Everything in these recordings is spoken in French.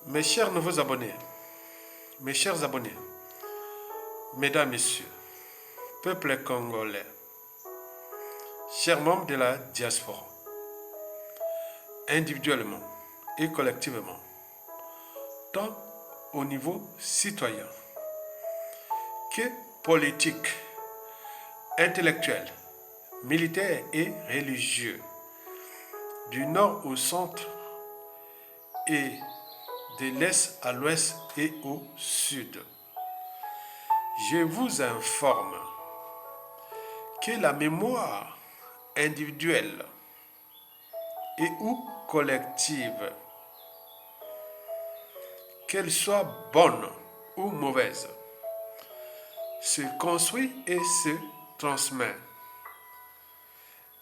Mes chers nouveaux abonnés, mes chers abonnés, mesdames, messieurs, peuple congolais, chers membres de la diaspora, individuellement et collectivement, tant au niveau citoyen que politique, intellectuel, militaire et religieux, du nord au centre et de l'est à l'ouest et au sud. Je vous informe que la mémoire individuelle et ou collective, qu'elle soit bonne ou mauvaise, se construit et se transmet.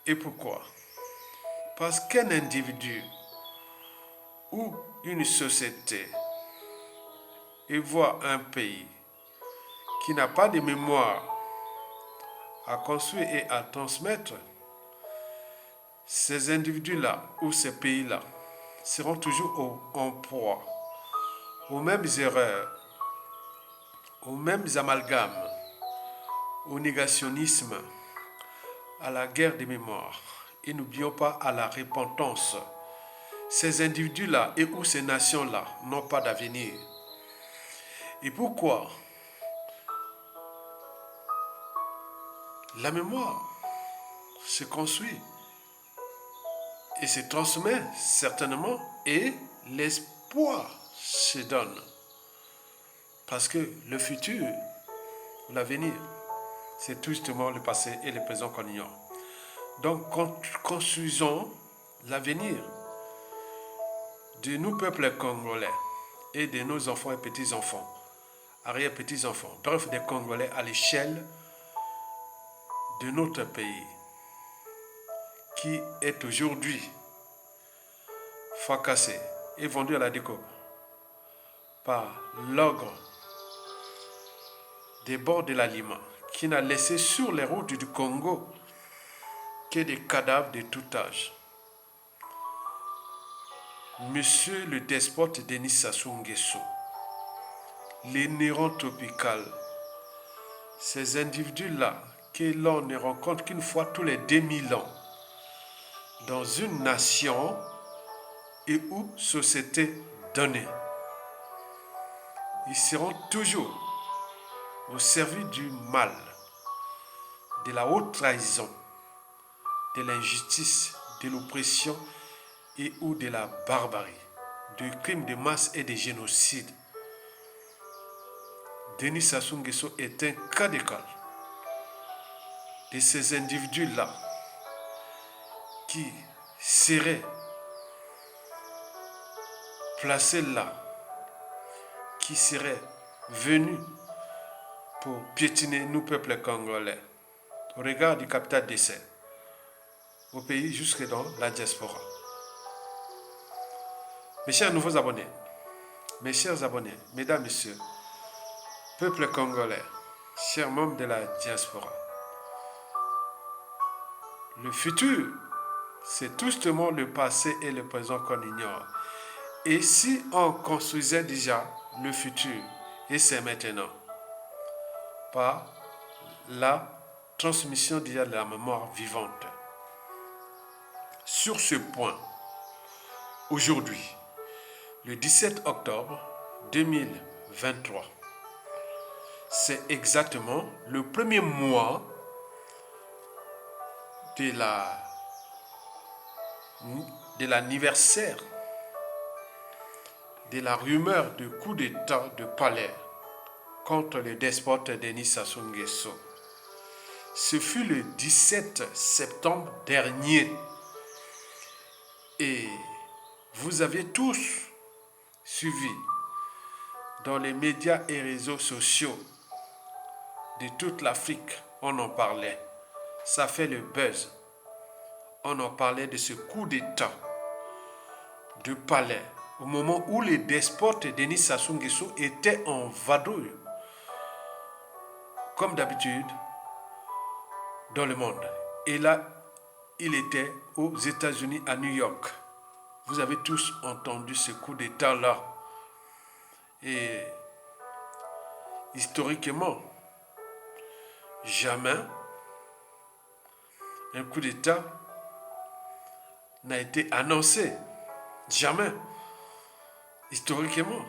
Et pourquoi? Parce qu'un individu ou une société et voit un pays qui n'a pas de mémoire à construire et à transmettre, ces individus-là ou ces pays-là seront toujours en proie aux mêmes erreurs, aux mêmes amalgames, au négationnisme, à la guerre des mémoires. Et n'oublions pas à la repentance. Ces individus-là et ou ces nations-là n'ont pas d'avenir. Et pourquoi? La mémoire se construit et se transmet certainement et l'espoir se donne. Parce que le futur, l'avenir, c'est justement le passé et le présent qu'on ignore. Donc construisons l'avenir de nous peuples congolais et de nos enfants et petits-enfants, arrière-petits-enfants, bref des Congolais à l'échelle de notre pays qui est aujourd'hui fracassé et vendu à la découpe par l'ogre des bords de la Lima qui n'a laissé sur les routes du Congo que des cadavres de tout âge. Monsieur le despote Denis Sassou Nguesso, les nérons tropicales, ces individus-là que l'on ne rencontre qu'une fois tous les 2000 ans dans une nation et ou société donnée. Ils seront toujours au service du mal, de la haute trahison, de l'injustice, de l'oppression et ou de la barbarie, de crimes de masse et de génocide. Denis Sassou Nguesso est un cas d'école de ces individus-là qui seraient placés là, qui seraient venus pour piétiner nous, peuples congolais, au regard du capital décès, au pays jusque dans la diaspora. Mes chers nouveaux abonnés, mes chers abonnés, mesdames, messieurs, peuple congolais, chers membres de la diaspora, le futur, c'est justement le passé et le présent qu'on ignore. Et si on construisait déjà le futur, et c'est maintenant, par la transmission déjà de la mémoire vivante. Sur ce point, aujourd'hui, le 17 octobre 2023, c'est exactement le premier mois de l'anniversaire de la rumeur de coup d'État de palais contre le despote Denis Sassou Nguesso. Ce fut le 17 septembre dernier et vous avez tous suivi dans les médias et réseaux sociaux de toute l'Afrique, on en parlait. Ça fait le buzz. On en parlait de ce coup d'État de palais au moment où le despote Denis Sassou Nguesso était en vadrouille, comme d'habitude, dans le monde. Et là, il était aux États-Unis, à New York. Vous avez tous entendu ce coup d'État-là Et historiquement, jamais un coup d'État n'a été annoncé. Jamais. Historiquement.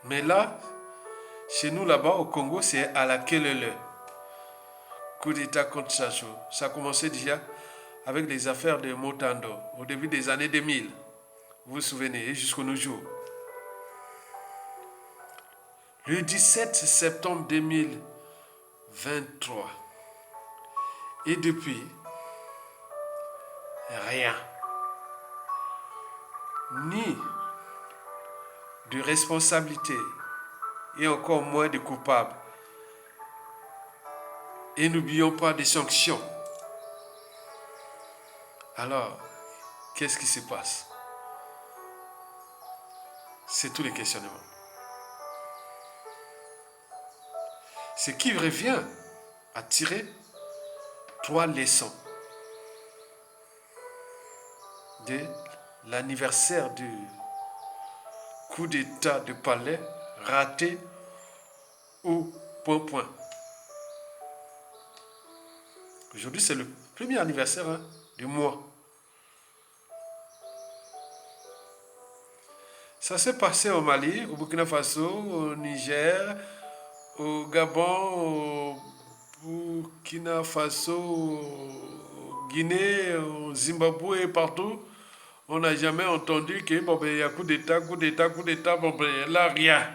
Mais là, chez nous là-bas au Congo, c'est à la Kelele. Coup d'État contre Sassou. Ça a commencé déjà avec les affaires de Motando au début des années 2000. Vous vous souvenez, jusqu'au nos jours. Le 17 septembre 2023. Et depuis, rien. Ni de responsabilité et encore moins de coupables. Et n'oublions pas des sanctions. Alors, qu'est-ce qui se passe? C'est tous les questionnements. Ce qui revient à tirer 3 leçons de l'anniversaire du coup d'État de Palais raté au point. Aujourd'hui, c'est le premier anniversaire du mois. Ça s'est passé au Mali, au Burkina Faso, au Niger, au Gabon, au Burkina Faso, au Guinée, au Zimbabwe et partout. On n'a jamais entendu qu'il y a coup d'État, là rien.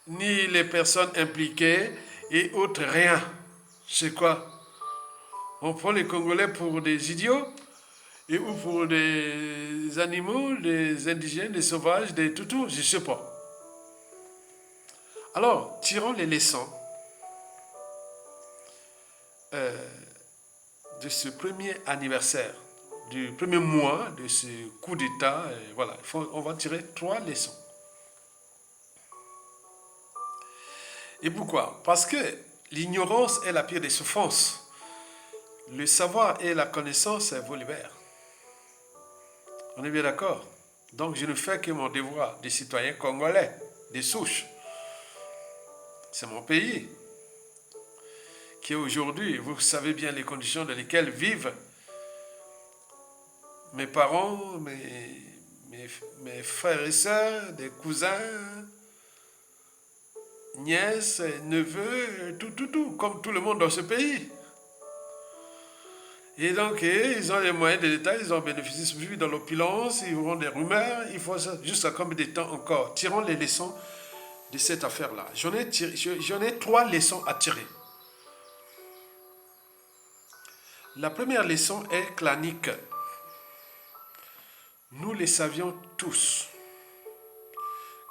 Ni les personnes impliquées et autres, rien. C'est quoi? On prend les Congolais pour des idiots et ou pour des animaux, des indigènes, des sauvages, des toutous, je ne sais pas. Alors, tirons les leçons de ce premier anniversaire, du premier mois de ce coup d'État. Voilà, on va tirer 3 leçons. Et pourquoi? Parce que l'ignorance est la pire des souffrances. Le savoir et la connaissance vous libèrent. On est bien d'accord? Donc je ne fais que mon devoir de citoyen congolais, des souches. C'est mon pays qui aujourd'hui, vous savez bien les conditions dans lesquelles vivent mes parents, mes frères et sœurs, des cousins, nièces, neveux, tout, comme tout le monde dans ce pays. Et donc, ils ont les moyens de l'État, ils ont bénéficié, vivent dans l'opulence, ils auront des rumeurs, il faut ça, jusqu'à combien de temps encore? Tirons les leçons de cette affaire-là. J'en ai 3 leçons à tirer. La première leçon est clanique. Nous le savions tous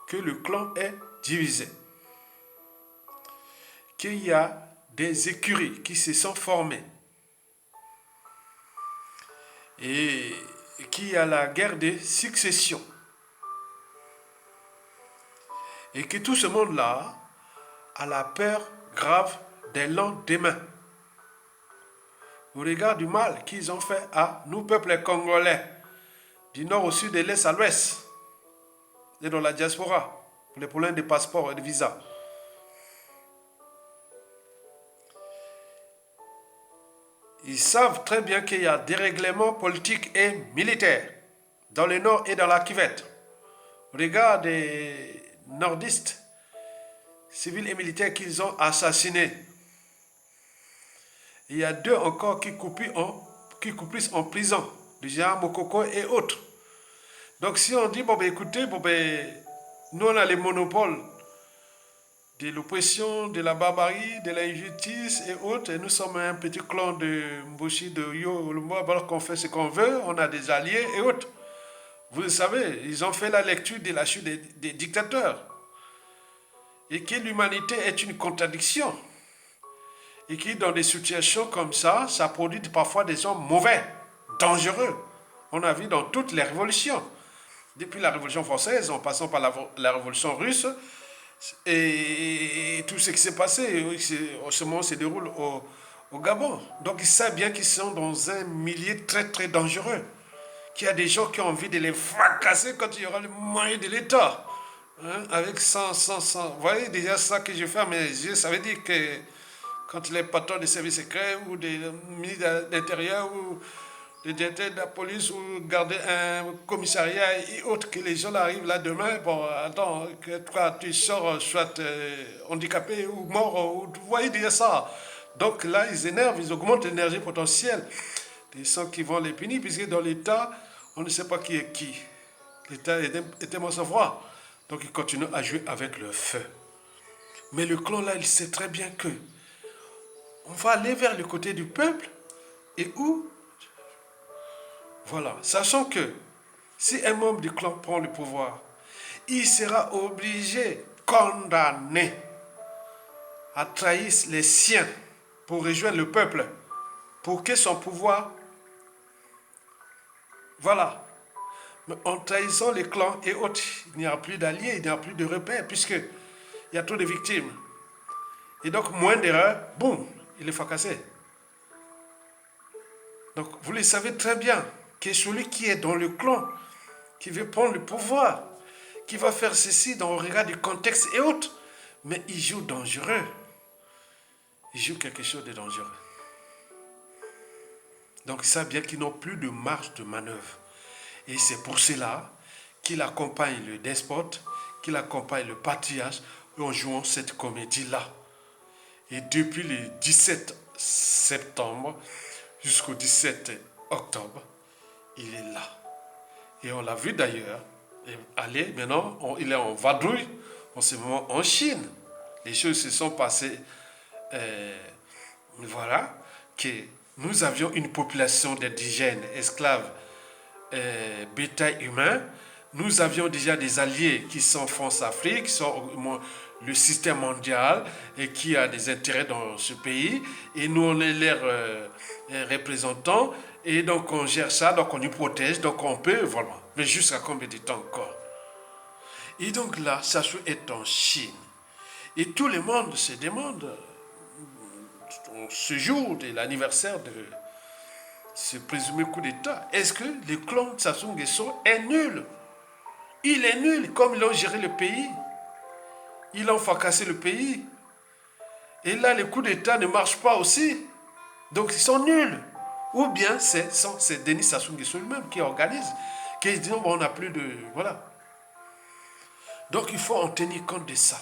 que le clan est divisé, qu'il y a des écuries qui se sont formées et qu'il y a la guerre de succession et que tout ce monde-là a la peur grave des lendemains au regard du mal qu'ils ont fait à nous, peuples congolais, du nord au sud, de l'est à l'ouest, et dans la diaspora, pour les problèmes de passeport et de visa. Ils savent très bien qu'il y a des règlements politiques et militaires dans le nord et dans la Kivette. Au regard des nordistes, civils et militaires qu'ils ont assassinés. Il y a 2 encore qui coupissent en prison, du général Mokoko et autres. Donc si on dit, écoutez, nous on a les monopoles de l'oppression, de la barbarie, de l'injustice et autres, et nous sommes un petit clan de Mboshi, de Yo, alors qu'on fait ce qu'on veut, on a des alliés et autres. Vous le savez, ils ont fait la lecture de la chute des dictateurs. Et que l'humanité est une contradiction. Et que dans des situations comme ça produit parfois des hommes mauvais, dangereux. On a vu dans toutes les révolutions. Depuis la Révolution française, en passant par la Révolution russe, et tout ce qui s'est passé, en ce moment se déroule au Gabon. Donc ils savent bien qu'ils sont dans un milieu très très dangereux. Qu'il y a des gens qui ont envie de les fracasser quand il y aura le moyen de l'État. hein, avec 100. Vous voyez déjà ça que je fais à mes yeux, ça veut dire que quand les patrons des services secrets ou des ministres d'Intérieur ou des directeurs de la police ou garder un commissariat et autres, que les gens arrivent là demain, bon, attends, que toi tu sors soit handicapé ou mort, ou, vous voyez déjà ça. Donc là, ils énervent, ils augmentent l'énergie potentielle des gens qui vont les punir, puisque dans l'État, on ne sait pas qui est qui. L'État est tellement sans froid. Donc ils continuent à jouer avec le feu. Mais le clan là, il sait très bien que on va aller vers le côté du peuple et où, voilà, sachant que si un membre du clan prend le pouvoir, il sera obligé, condamné, à trahir les siens pour rejoindre le peuple, pour que son pouvoir, voilà. Mais en trahissant les clans et autres, il n'y aura plus d'alliés, il n'y aura plus de repères, puisqu'il y a trop de victimes. Et donc, moins d'erreurs, boum, il est fracassé. Donc, vous le savez très bien que celui qui est dans le clan, qui veut prendre le pouvoir, qui va faire ceci dans le regard du contexte et autres, mais il joue dangereux. Il joue quelque chose de dangereux. Donc, ça bien qu'ils n'ont plus de marge de manœuvre. Et c'est pour cela qu'il accompagne le despote, qu'il accompagne le patriarche en jouant cette comédie-là. Et depuis le 17 septembre jusqu'au 17 octobre, il est là. Et on l'a vu d'ailleurs. Allez, maintenant, il est en vadrouille en ce moment en Chine. Les choses se sont passées, voilà, que nous avions une population d'indigènes, esclaves, bétail humain. Nous avions déjà des alliés qui sont France-Afrique, qui sont le système mondial et qui a des intérêts dans ce pays. Et nous, on est leurs représentants. Et donc, on gère ça, donc on nous protège, donc on peut, voilà. Mais jusqu'à combien de temps encore? Et donc là, Sassou est en Chine. Et tout le monde se demande, ce jour de l'anniversaire de ce présumé coup d'État, est-ce que le clan de Sassou Nguesso est nul? Il est nul, comme ils ont géré le pays. Ils ont fracassé le pays. Et là, le coup d'État ne marche pas aussi. Donc, ils sont nuls. Ou bien, c'est Denis Sassou Nguesso lui-même qui organise, qui dit, bon, on n'a plus de... Voilà. Donc, il faut en tenir compte de ça.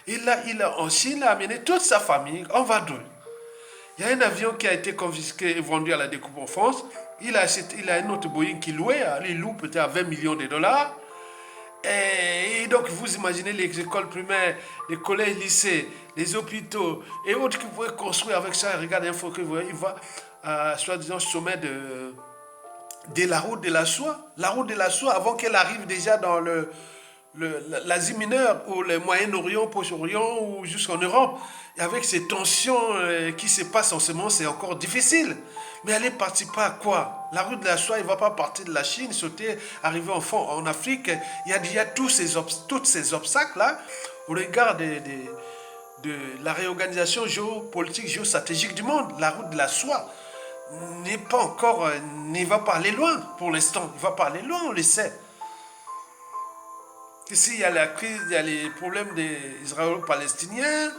Et là, il a amené toute sa famille en vadrouille. Il y a un avion qui a été confisqué et vendu à la découpe en France. Il a un autre Boeing qui louait. Il loue peut-être à 20 millions de dollars. Et donc, vous imaginez les écoles primaires, les collèges, lycées, les hôpitaux et autres qui pouvaient construire avec ça. Regardez, il va à soi-disant sommet de la route de la soie. La route de la soie, avant qu'elle arrive déjà dans l'Asie mineure ou le Moyen-Orient, Proche-Orient ou jusqu'en Europe. Et avec ces tensions qui se passent en ce moment, c'est encore difficile. Mais elle est partie pas à quoi? La route de la soie, il ne va pas partir de la Chine, sauter, arriver en Afrique. Il y a tous ces obstacles-là au regard de la réorganisation géopolitique, géostratégique du monde. La route de la soie n'est pas encore, n'y va pas aller loin pour l'instant. Il ne va pas aller loin, on le sait. Ici, il y a la crise, il y a les problèmes des Israélo-Palestiniens,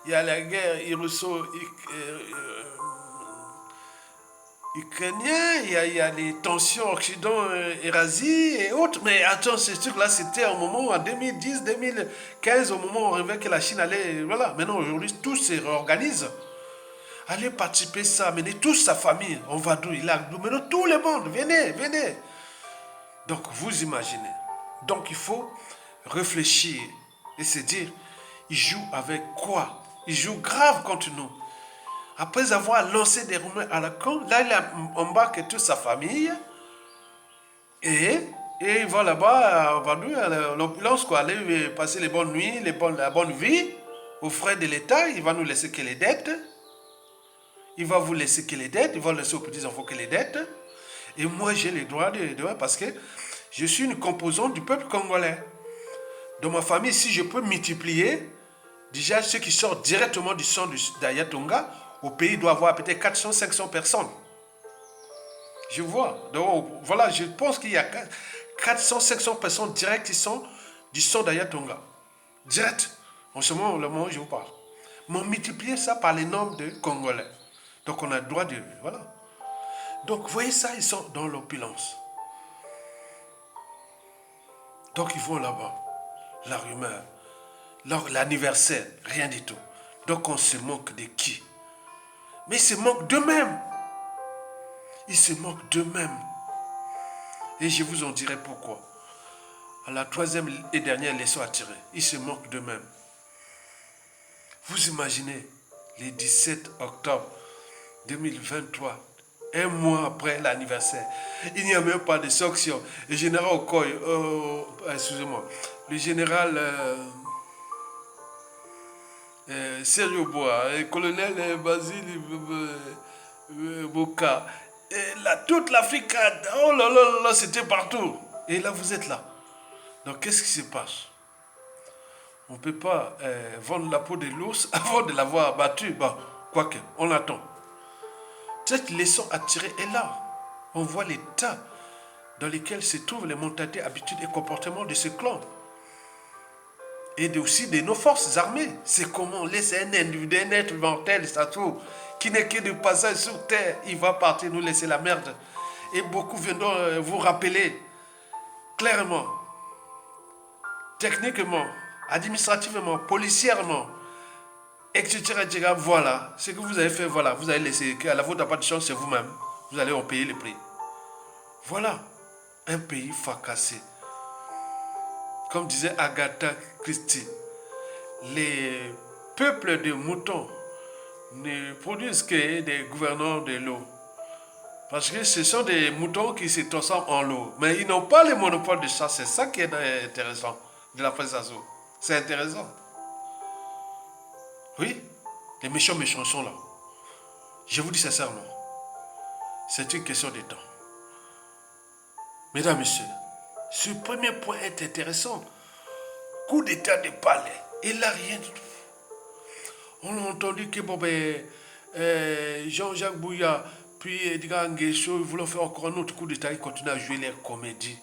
il y a la guerre russo-ukrainienne, il y a les tensions Occident-Eurasie et autres. Mais attends, ces trucs-là, c'était au moment, en 2010, 2015, au moment où on rêvait que la Chine allait... Voilà, maintenant, aujourd'hui, tout se réorganise. Allez participer ça, amener toute sa famille, on va d'où il a, maintenant tout le monde, venez, venez. Donc, vous imaginez. Donc, il faut réfléchir et se dire, il joue avec quoi? Il joue grave contre nous. Après avoir lancé des rumeurs à la con, là il embarque toute sa famille et il va là-bas à l'ambulance, quoi, aller passer les bonnes nuits, la bonne vie aux frais de l'État. Il va nous laisser que les dettes. Il va vous laisser que les dettes. Il va laisser aux petits-enfants que les dettes. Et moi j'ai le droit de parce que je suis une composante du peuple congolais. Dans ma famille, si je peux multiplier, déjà ceux qui sortent directement du sang d'Ayatonga, au pays doit avoir peut-être 400, 500 personnes. Je vois. Donc voilà, je pense qu'il y a 400, 500 personnes directes qui sont du son d'Ayatonga. Direct, en ce moment, le moment où je vous parle. Mais multiplier ça par les nombres de Congolais. Donc on a le droit de... Voilà. Donc vous voyez ça, ils sont dans l'opulence. Donc ils vont là-bas. La rumeur. L'anniversaire, rien du tout. Donc on se moque de qui? Mais ils se moquent d'eux-mêmes. Ils se moquent d'eux-mêmes. Et je vous en dirai pourquoi. À la troisième et dernière leçon à tirer, ils se moquent d'eux-mêmes. Vous imaginez, le 17 octobre 2023, un mois après l'anniversaire, il n'y a même pas de sanction. Le général Okoye, excusez-moi, le général Sergio Boa, le colonel Basile Boka, et là, toute l'Afrique, oh là là là, c'était partout. Et là, vous êtes là. Donc, qu'est-ce qui se passe? On ne peut pas vendre la peau de l'ours avant de l'avoir abattu. Bon, quoique, on attend. Cette leçon à tirer est là. On voit l'état dans lequel se trouvent les mentalités, habitudes et comportements de ce clan. Et aussi de nos forces armées. C'est comment laisser un individu, un être mortel, ça trouve, qui n'est que de passage sur terre. Il va partir nous laisser la merde. Et beaucoup viendront vous rappeler clairement, techniquement, administrativement, policièrement, etc., etc. Voilà, ce que vous avez fait, voilà, vous avez laissé, qu'à la faute n'a pas de chance, c'est vous-même. Vous allez en payer le prix. Voilà, un pays fracassé. Comme disait Agatha Christie, les peuples de moutons ne produisent que des gouverneurs de l'eau. Parce que ce sont des moutons qui se transforment en l'eau. Mais ils n'ont pas le monopole de ça. C'est ça qui est intéressant de la prestation. C'est intéressant. Oui, les méchants sont là. Je vous dis sincèrement, c'est une question de temps. Mesdames, Messieurs, ce premier point est intéressant. Coup d'état de palais. Il n'a rien du tout. On a entendu que Jean-Jacques Bouya, puis Edgar Nguesso, ils voulaient faire encore un autre coup d'état. Ils continuent à jouer leur comédie.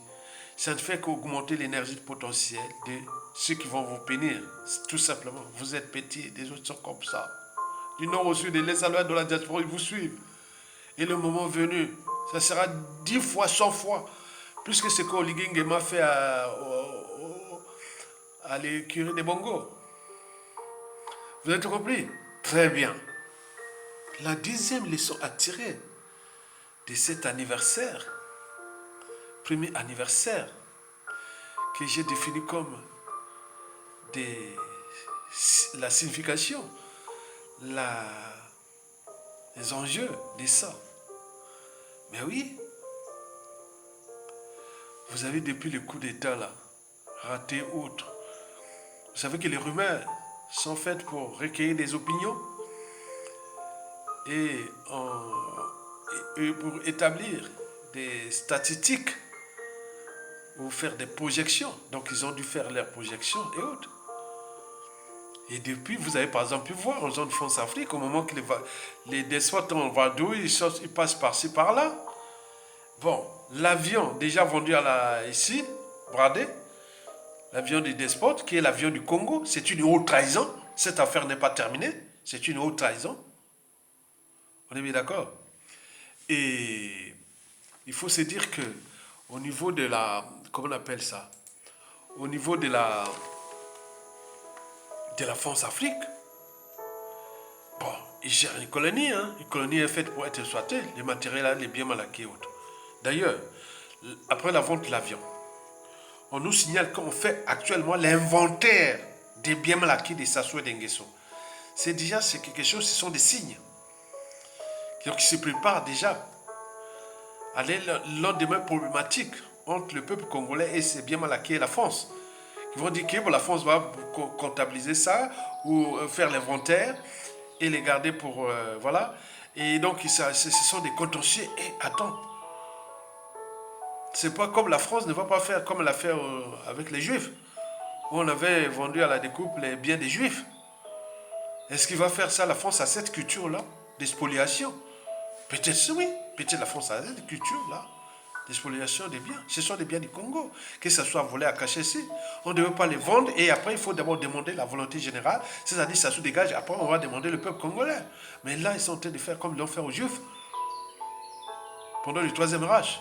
Ça ne fait qu'augmenter l'énergie potentielle de ceux qui vont vous punir. Tout simplement. Vous êtes petits, les autres sont comme ça. Du nord au sud, et les alliés de la diaspora, ils vous suivent. Et le moment venu, ça sera 10 fois, 100 fois, plus que ce qu'Oligui Nguema fait à l'écurie des Bongo. Vous avez tout compris? Très bien. La deuxième leçon à tirer de cet anniversaire, premier anniversaire, que j'ai défini comme la signification, les enjeux de ça. Mais oui, vous avez depuis le coup d'État là, raté autre. Vous savez que les rumeurs sont faites pour recueillir des opinions et pour établir des statistiques ou faire des projections. Donc ils ont dû faire leurs projections et autres. Et depuis, vous avez par exemple pu voir en zone France-Afrique, au moment que les despotes en vadrouille, ils passent par-ci, par-là. Bon, l'avion déjà vendu ici, bradé, l'avion des despotes, qui est l'avion du Congo, c'est une haute trahison. Cette affaire n'est pas terminée, c'est une haute trahison. On est bien d'accord? Et il faut se dire que au niveau de comment on appelle ça? Au niveau de la France-Afrique, bon, ils gèrent une colonie, hein. Une colonie est faite pour être exploitée, les matériels, les biens mal acquis et autres. D'ailleurs, après la vente de l'avion, on nous signale qu'on fait actuellement l'inventaire des biens mal acquis des Sassou et des Nguesso. C'est déjà quelque chose, ce sont des signes. Donc, ils se préparent déjà à l'endemain problématique entre le peuple congolais et ses biens mal acquis et la France. Ils vont dire que la France va comptabiliser ça ou faire l'inventaire et les garder pour... voilà. Et donc, ce sont des contentieux. Et attends, c'est pas comme la France ne va pas faire comme elle a fait avec les Juifs, où on avait vendu à la découpe les biens des Juifs. Est-ce qu'il va faire ça, la France, à cette culture-là, d'expoliation? Peut-être oui, peut-être la France a cette culture-là, d'expoliation des biens. Ce sont des biens du Congo, que ce soit volé à cacher ici. On ne devait pas les vendre et après il faut d'abord demander la volonté générale, c'est-à-dire ça se dégage, après on va demander le peuple congolais. Mais là ils sont en train de faire comme ils l'ont fait aux Juifs pendant le Troisième Reich,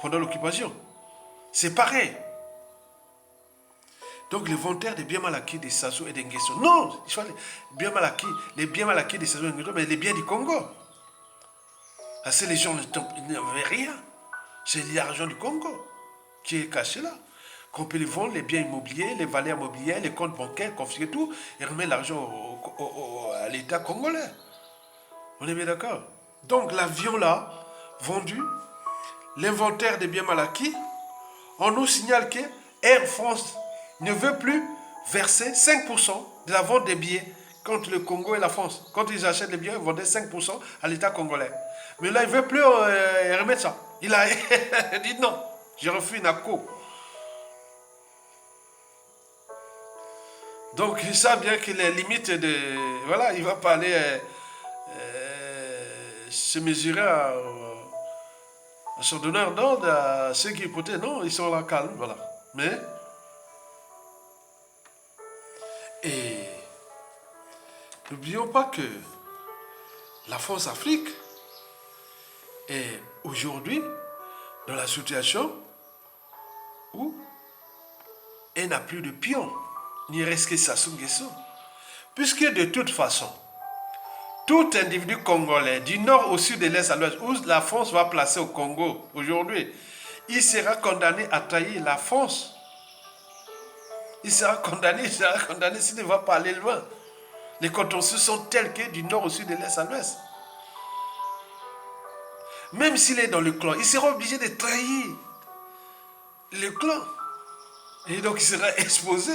pendant l'occupation. C'est pareil. Donc l'inventaire des biens mal acquis des Sassou et des Nguesso. Non, il faut les biens mal acquis des Sassou et des Nguesso, mais les biens du Congo. Parce que les gens n'avaient rien. C'est l'argent du Congo qui est caché là. Qu'on peut les vendre, les biens immobiliers, les valeurs immobilières, les comptes bancaires, confisquer tout, et remettre l'argent à l'État congolais. On est bien d'accord? Donc l'avion là, vendu, l'inventaire des biens mal acquis, on nous signale que Air France ne veut plus verser 5% de la vente des billets contre le Congo et la France. Quand ils achètent les billets, ils vendaient 5% à l'État congolais. Mais là, il ne veut plus remettre ça. Il a dit non, je refuse une ACO. Donc, ils savent bien que les limites de... Voilà, il ne va pas aller se mesurer à son donneur d'ordre, à ceux qui écoutaient. Non, ils sont là calmes, voilà. Mais... Et n'oublions pas que la France-Afrique est aujourd'hui dans la situation où elle n'a plus de pion, ni reste que Sassou Nguesso. Puisque de toute façon, tout individu congolais, du nord au sud, de l'est à l'ouest, où la France va placer au Congo aujourd'hui, il sera condamné à trahir la France. Il sera condamné s'il ne va pas aller loin. Les contentieux sont tels que du nord au sud, de l'est à l'ouest. Même s'il est dans le clan, il sera obligé de trahir le clan. Et donc il sera exposé.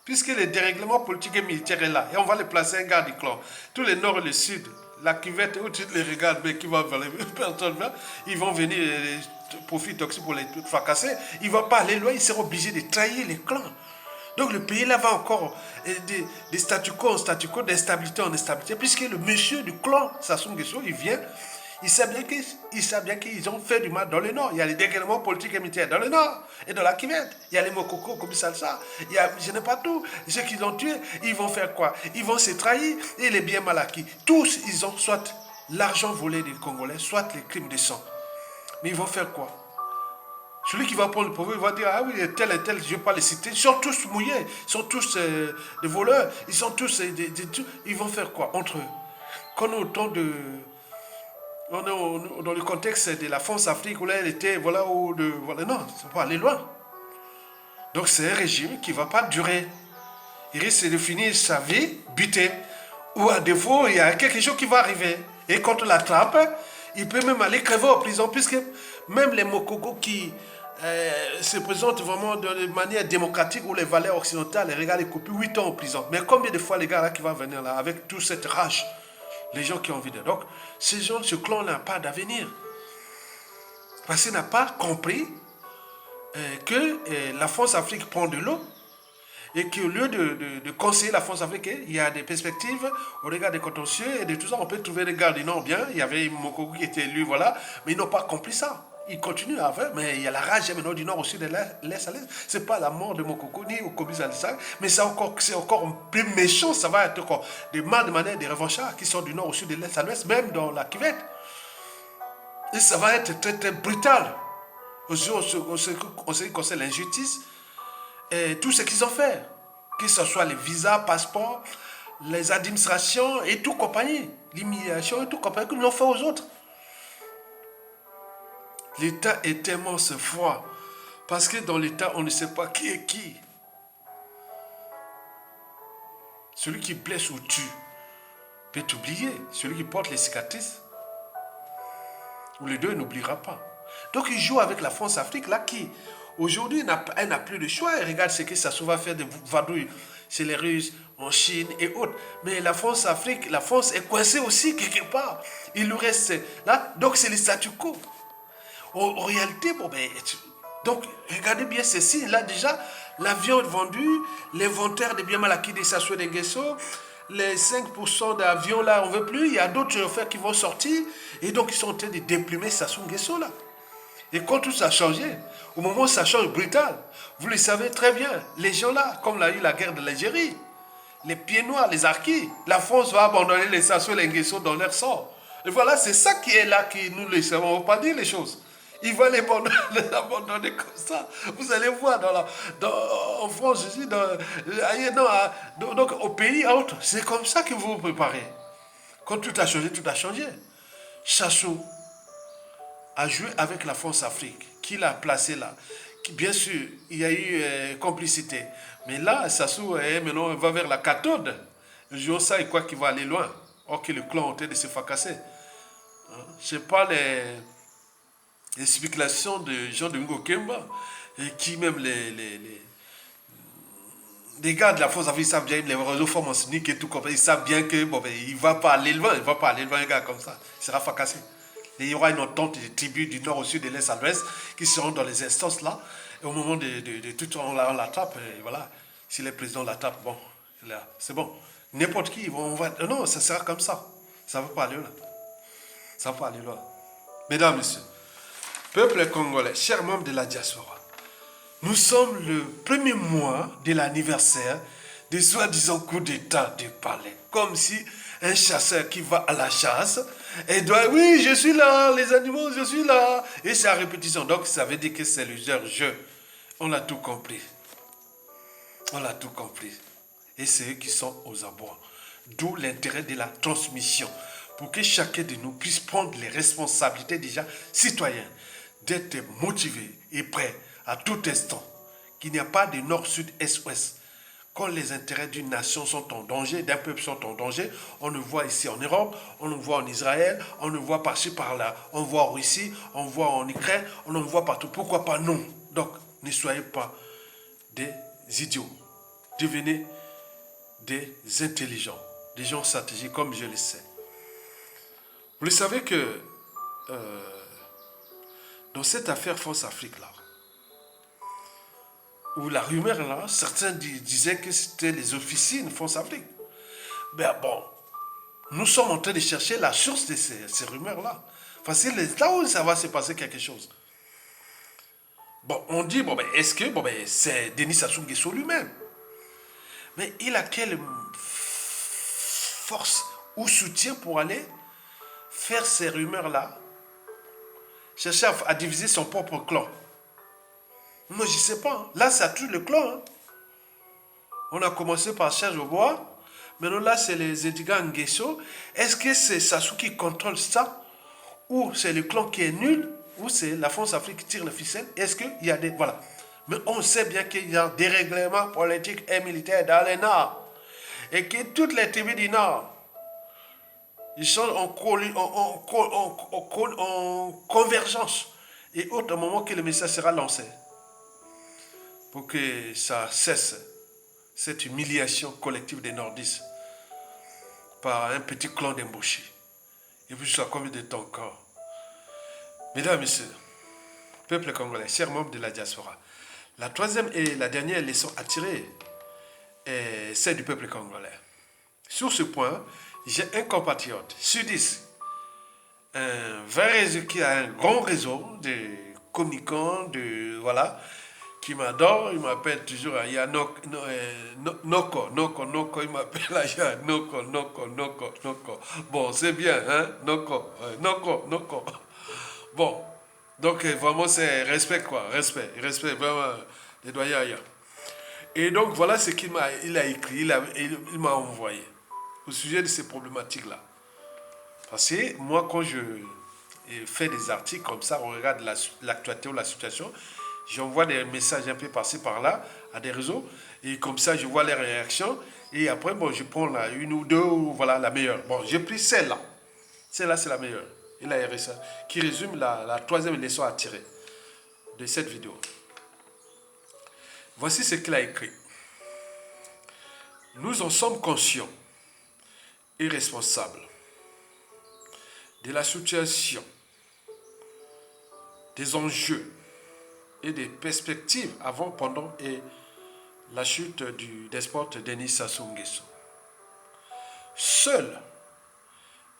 Puisque le dérèglement politique et militaire est là. Et on va le placer un gars du clan. Tous les nord et le sud, la cuvette, où tu les regardes, mais qui va vers les personnes là, ils vont venir, profiter toxiques pour les fracasser. Il ne va pas aller loin, il sera obligé de trahir les clans. Donc le pays là va encore des statu quo en statu quo, d'instabilité en instabilité, puisque le monsieur du clan Sassou Nguesso, il vient, il sait bien qu'ils ont fait du mal dans le nord. Il y a les dérèglements politiques et militaires dans le nord et dans la Kivette. Il y a les Mokoko, comme Salsa. Il y a, je ne sais pas tout. Ceux qui l'ont tué, ils vont faire quoi? Ils vont se trahir et les biens mal acquis. Tous, ils ont soit l'argent volé des Congolais, soit les crimes de sang. Mais ils vont faire quoi? Celui qui va prendre le pouvoir, il va dire, ah oui, tel et tel, je ne vais pas les citer. Ils sont tous mouillés, ils sont tous des voleurs, ils sont tous ils vont faire quoi entre eux? Quand on est au temps de... On est dans le contexte de la France-Afrique où là, elle était, voilà, voilà, non, ça ne va pas aller loin. Donc c'est un régime qui ne va pas durer. Il risque de finir sa vie buté. Ou à défaut, il y a quelque chose qui va arriver. Et quand on l'attrape, il peut même aller crever en prison, puisque même les Mokoko qui se présentent vraiment de manière démocratique, où les valeurs occidentales, les regards, les copies, 8 ans en prison. Mais combien de fois les gars là qui vont venir là, avec toute cette rage, les gens qui ont envie de... Donc, ces gens, ce clan n'a pas d'avenir. Parce qu'il n'a pas compris que la France-Afrique prend de l'eau et qu'au lieu de conseiller la France-Afrique, il y a des perspectives au regard des contentieux et de tout ça. On peut trouver des gars du Nord bien. Il y avait Mokoko qui était élu, voilà. Mais ils n'ont pas compris ça. Ils continuent à faire, mais il y a la rage maintenant du Nord au Sud de l'Est à l'Est. Ce n'est pas la mort de Mokoko ni au Kobi Zalisang, mais c'est encore plus méchant. Ça va être encore des mal de manière des revanchards qui sont du Nord au Sud de l'Est à l'Ouest, même dans la Kivette. Et ça va être très très brutal. En ce qui concerne l'injustice, et tout ce qu'ils ont fait, que ce soit les visas, passeports, les administrations et tout compagnie, l'humiliation et tout compagnie qu'ils l'ont fait aux autres. L'État est tellement ce froid, parce que dans l'État, on ne sait pas qui est qui. Celui qui blesse ou tue peut t'oublier. Celui qui porte les cicatrices, ou les deux, n'oubliera pas. Donc il joue avec la France-Afrique, là, qui, aujourd'hui, elle n'a plus de choix. Elle regarde ce que ça va faire de vadrouilles chez les Russes, en Chine et autres. Mais la France-Afrique, la France est coincée aussi quelque part. Il nous reste là. Donc c'est le statu quo. En réalité, bon, ben, donc regardez bien ceci. Là déjà, l'avion vendu, l'inventaire des biens mal acquis des Sassou et des Nguesso, les 5% d'avions là, on ne veut plus. Il y a d'autres chauffeurs qui vont sortir. Et donc ils sont en train de déplumer Sassou Nguesso là. Et quand tout ça a changé, au moment où ça change brutal, vous le savez très bien, les gens là, comme l'a eu la guerre de l'Algérie, les pieds noirs, les harkis, la France va abandonner les Sassou et les Nguesso dans leur sort. Et voilà, c'est ça qui est là, qui nous le savons, on ne va pas dire les choses. Il va les abandonner comme ça. Vous allez voir en France, je dis, donc au pays autre, c'est comme ça que vous vous préparez. Quand tout a changé, tout a changé. Sassou a joué avec la France-Afrique, qui l'a placé là. Bien sûr, il y a eu complicité. Mais là, Sassou maintenant va vers la cathode. Je ça, il croit qu'il va aller loin. Or que le clan est en train de se fracasser. Je sais pas les spéculations de Jean de Ngo Kemba, et qui même les gars de la force Afrique savent bien, les réseaux forment en cynique et tout comme ça, ils savent bien que bon, ben, il va pas aller loin, il va pas aller loin, un gars comme ça. Il sera fracassé. Et il y aura une entente des tribus du nord au sud, de l'est à l'ouest, qui seront dans les instances là. Et au moment de tout, on l'attrape, et voilà. Si les présidents l'attrapent, bon, c'est bon. N'importe qui, on va. Non, ça sera comme ça. Ça ne va pas aller là. Ça ne va pas aller loin. Mesdames, Messieurs, peuple congolais, chers membres de la diaspora, nous sommes le premier mois de l'anniversaire des soi-disant coups d'État du palais. Comme si un chasseur qui va à la chasse et doit, oui, je suis là, les animaux, je suis là. Et c'est à répétition. Donc, ça veut dire que c'est leur jeu. On a tout compris. On a tout compris. Et c'est eux qui sont aux abois. D'où l'intérêt de la transmission. Pour que chacun de nous puisse prendre les responsabilités déjà citoyennes. D'être motivé et prêt à tout instant. Qu'il n'y a pas de nord, sud, est, ouest. Quand les intérêts d'une nation sont en danger, d'un peuple sont en danger, on le voit ici en Europe, on le voit en Israël, on le voit par-ci, par-là, on le voit en Russie, on le voit en Ukraine, on le voit partout. Pourquoi pas nous? Donc, ne soyez pas des idiots. Devenez des intelligents, des gens stratégiques comme je le sais. Vous le savez que dans cette affaire France-Afrique là, où la rumeur là, certains disaient que c'était les officines France-Afrique. Ben bon, nous sommes en train de chercher la source de ces rumeurs là. Enfin, c'est là où ça va se passer quelque chose. Bon, on dit, bon ben, est-ce que c'est Denis Sassou Nguesso lui-même? Mais il a quelle force ou soutien pour aller faire ces rumeurs là, chercher à diviser son propre clan? Moi, je ne sais pas. Hein. Là, ça tue le clan. Hein. On a commencé par Serge Oboa. Maintenant, là, c'est les Edgar Nguesso. Est-ce que c'est Sassou qui contrôle ça? Ou c'est le clan qui est nul? Ou c'est la France-Afrique qui tire le ficelle? Est-ce qu'il y a des... Voilà. Mais on sait bien qu'il y a des règlements politiques et militaires dans le Nord. Et que toutes les tribus du Nord, ils sont en convergence. Et au moment que le message sera lancé, pour que ça cesse, cette humiliation collective des nordistes par un petit clan d'embauchés. Et puis, jusqu'à combien de temps encore? Mesdames, Messieurs, peuple congolais, chers membres de la diaspora, la troisième et la dernière leçon à tirer est celle du peuple congolais. Sur ce point, j'ai un compatriote sudiste, un vrai réseau qui a un grand réseau de communicants, voilà, qui m'adore, il m'appelle toujours Aya Noko, il m'appelle Aya Noko. Bon, c'est bien, hein, Noko. Bon, donc vraiment c'est respect quoi, respect, vraiment, les doyens Aya. Et donc voilà ce qu'il a écrit, il m'a envoyé au sujet de ces problématiques-là. Parce que moi, quand je fais des articles comme ça, on regarde l'actualité ou la situation, j'envoie des messages un peu par-ci par-là à des réseaux, et comme ça, je vois les réactions, et après, bon, je prends une ou deux, voilà, la meilleure. Bon, j'ai pris celle-là. Celle-là, c'est la meilleure. Et la RSA, qui résume la troisième leçon à tirer de cette vidéo. Voici ce qu'il a écrit. Nous en sommes conscients et responsables de la situation, des enjeux et des perspectives avant, pendant et la chute du despote Denis Sassou Nguesso. Seuls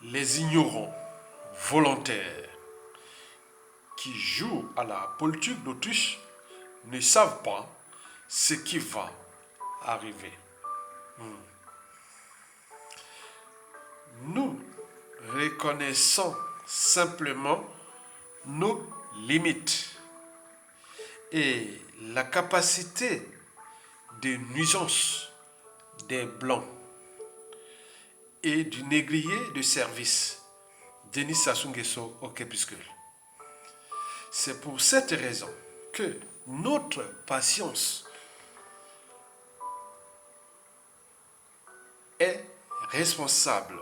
les ignorants volontaires qui jouent à la politique d'Autriche ne savent pas ce qui va arriver. Nous reconnaissons simplement nos limites et la capacité de nuisance des Blancs et du négrier de service, Denis Sassou Nguesso au crépuscule. C'est pour cette raison que notre patience est responsable.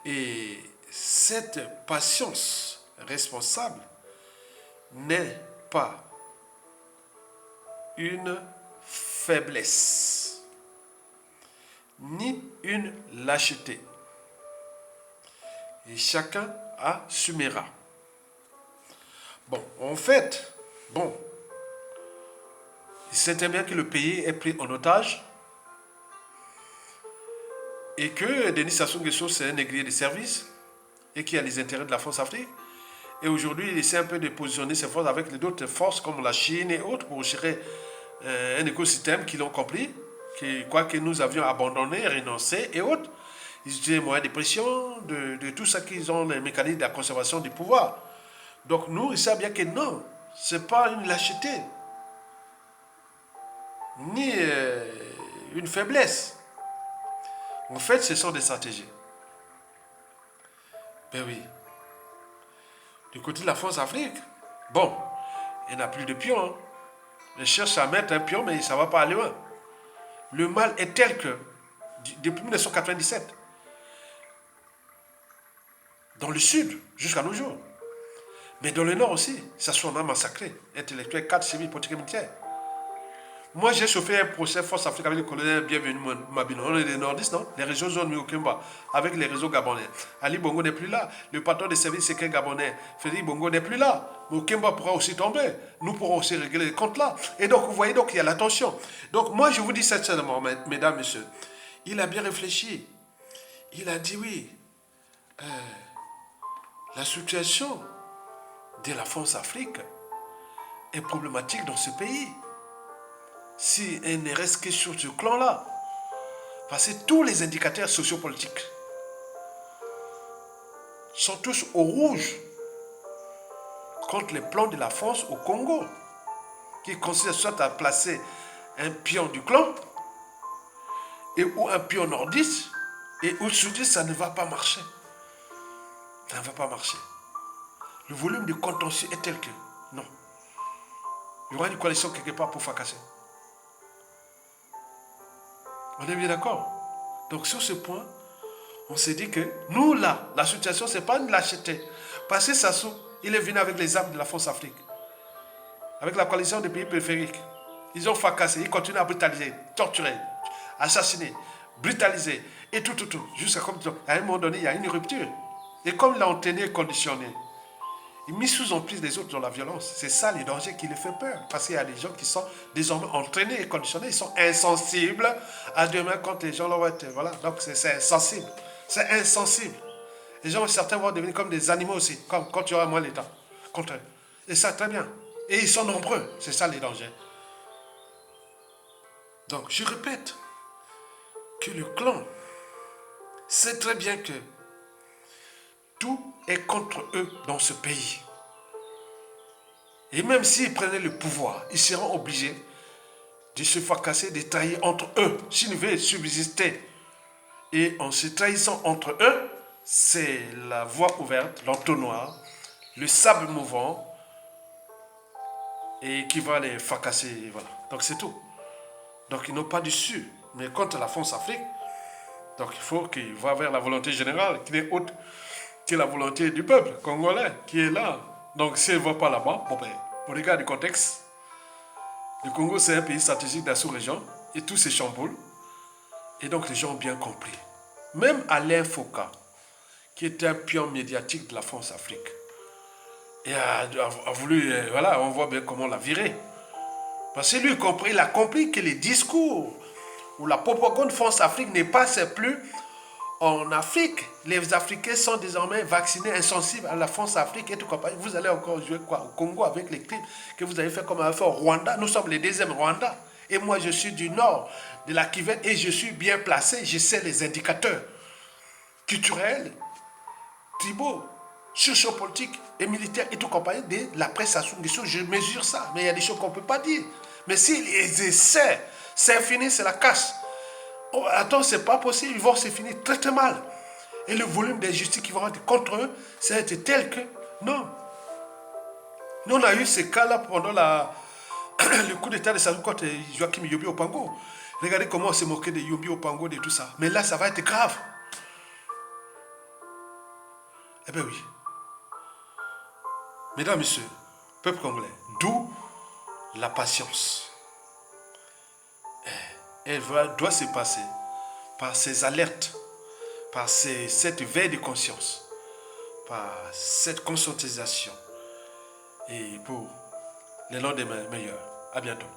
Et cette patience responsable n'est pas une faiblesse, ni une lâcheté. Et chacun assumera. Bon, en fait, il sait très bien que le pays est pris en otage et que Denis Sassou Nguesso, c'est un négrier de service et qui a les intérêts de la France-Afrique. Et aujourd'hui, il essaie un peu de positionner ses forces avec d'autres forces comme la Chine et autres pour gérer un écosystème qu'ils ont compris, quoi que nous avions abandonné, renoncé et autres. Ils utilisent les moyens de pression, de tout ça qu'ils ont, les mécanismes de la conservation du pouvoir. Donc nous, ils savent bien que non, ce n'est pas une lâcheté, ni une faiblesse. En fait, ce sont des stratégies. Ben oui. Du côté de la France-Afrique, il n'y a plus de pions. Hein. Ils cherchent à mettre un pion, mais ça ne va pas aller loin. Le mal est tel que, depuis 1997, dans le sud, jusqu'à nos jours, mais dans le nord aussi, ça s'en a massacré. Intellectuels, cadres, civils, politiques et militaires. Moi, j'ai chauffé un procès Force Afrique avec le colonel Bienvenu Mabino. On est des nordistes, non? Les régions zones Miokemba, avec les réseaux gabonais. Ali Bongo n'est plus là. Le patron des services secrets gabonais, Frédéric Bongo, n'est plus là. Miokemba pourra aussi tomber. Nous pourrons aussi régler les comptes là. Et donc, vous voyez, donc, il y a la tension. Donc, moi, je vous dis sincèrement, mesdames, messieurs, il a bien réfléchi. Il a dit oui. La situation de la France-Afrique est problématique dans ce pays. Si elle ne reste que sur ce clan-là, parce que tous les indicateurs sociopolitiques sont tous au rouge contre les plans de la France au Congo, qui consiste soit à placer un pion du clan ou un pion nordiste, et où se dit ça ne va pas marcher. Ça ne va pas marcher. Le volume de contentieux est tel que non. Il y aura une coalition quelque part pour fracasser. On est bien d'accord. Donc sur ce point, on s'est dit que nous là, la situation, ce n'est pas une lâcheté. Parce que Sassou, il est venu avec les armes de la France-Afrique. Avec la coalition des pays périphériques. Ils ont fracassé, ils continuent à brutaliser, torturer, assassiner, brutaliser, et tout. Jusqu'à comme à un moment donné, il y a une rupture. Et comme il a entraîné et conditionné, il met sous emprise les autres dans la violence. C'est ça les dangers qui les fait peur. Parce qu'il y a des gens qui sont désormais entraînés et conditionnés. Ils sont insensibles à demain quand les gens vont être... Voilà, donc c'est insensible. C'est insensible. Les gens, certains vont devenir comme des animaux aussi, comme quand tu auras moins l'État contre eux. Et ça, très bien. Et ils sont nombreux. C'est ça les dangers. Donc, je répète que le clan sait très bien que tout est contre eux dans ce pays. Et même s'ils prenaient le pouvoir, ils seront obligés de se fracasser, de trahir entre eux, s'ils veulent subsister. Et en se trahissant entre eux, c'est la voie ouverte, l'entonnoir, le sable mouvant, et qui va les fracasser. Voilà. Donc c'est tout. Donc ils n'ont pas d'issue. Mais contre la France-Afrique, donc il faut qu'ils voient vers la volonté générale, qui n'est autre que la volonté du peuple congolais qui est là. Donc s'ils ne vont pas là-bas, on regarde le contexte. Le Congo, c'est un pays stratégique de la sous-région et tout se chamboule. Et donc les gens ont bien compris. Même Alain Foucault, qui était un pion médiatique de la France-Afrique, et a voulu, voilà, on voit bien comment on l'a viré. Parce que lui, il a compris que les discours ou la propagande France-Afrique n'est pas plus en Afrique, les Africains sont désormais vaccinés, insensibles à la France-Afrique et tout compagnie. Vous allez encore jouer quoi au Congo avec les crimes que vous avez fait comme avez fait au Rwanda. Nous sommes les deuxièmes Rwanda. Et moi, je suis du nord de la Kivu et je suis bien placé. Je sais les indicateurs culturels, tribaux, sociopolitiques et militaires et tout compagnie de la presse à Sungiso. Je mesure ça. Mais il y a des choses qu'on ne peut pas dire. Mais s'ils essaient, c'est fini, c'est la casse. Oh, attends, c'est pas possible, ils vont se finir très très mal. Et le volume d'injustice qui vont être contre eux, ça a été tel que, non. Nous, on a eu ces cas-là pendant le coup d'état de Sassou contre Joachim Yobi Opango. Regardez comment on s'est moqué de Yobi Opango, de tout ça. Mais là, ça va être grave. Eh bien oui. Mesdames, Messieurs, peuple congolais, d'où la patience. Elle doit se passer par ces alertes, par cette veille de conscience, par cette conscientisation et pour les lendemains meilleurs. À bientôt.